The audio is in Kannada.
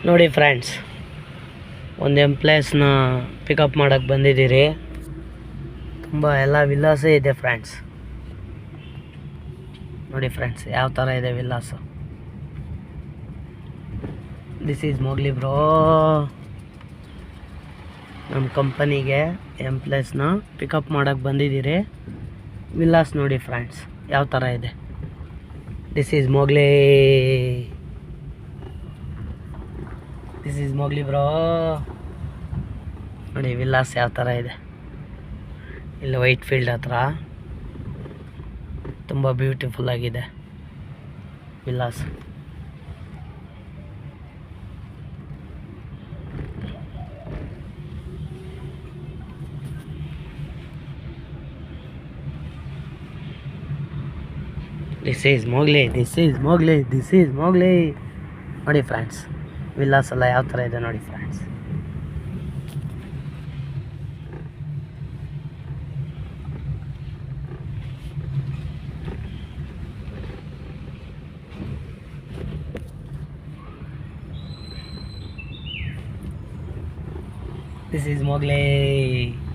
ನೋಡಿ ಫ್ರೆಂಡ್ಸ್, ಒಂದು ಎಂಪ್ಲಾಯ್ಸ್ನ ಪಿಕಪ್ ಮಾಡೋಕ್ಕೆ ಬಂದಿದ್ದೀರಿ. ತುಂಬ ಎಲ್ಲ ವಿಲ್ಲಾಸೇ ಇದೆ ಫ್ರೆಂಡ್ಸ್. ನೋಡಿ ಫ್ರೆಂಡ್ಸ್, ಯಾವ ಥರ ಇದೆ villas. This is Mowgli bro. ನಮ್ಮ ಕಂಪನಿಗೆ ಎಂಪ್ಲಾಯ್ಸ್ನ ಪಿಕಪ್ ಮಾಡೋಕ್ಕೆ ಬಂದಿದ್ದೀರಿ. ವಿಲ್ಲಾಸ್ ನೋಡಿ ಫ್ರೆಂಡ್ಸ್, ಯಾವ ಥರ ಇದೆ. This is Mowgli. This is Mowgli bro. ನೋಡಿ ವಿಲ್ಲಾಸ್ ಯಾವ ಥರ ಇದೆ. ಇಲ್ಲಿ ವೈಟ್ ಫೀಲ್ಡ್ ಹತ್ರ ತುಂಬ ಬ್ಯೂಟಿಫುಲ್ ಆಗಿದೆ villas. This is Mowgli, this is Mowgli, this is Mowgli. ನೋಡಿ ಫ್ರೆಂಡ್ಸ್, ವಿಲ್ಲಾಸ್ ಎಲ್ಲ ಯಾವ ಥರ ಇದೆ ನೋಡಿ ಫ್ರೆಂಡ್ಸ್. This is Mowgli.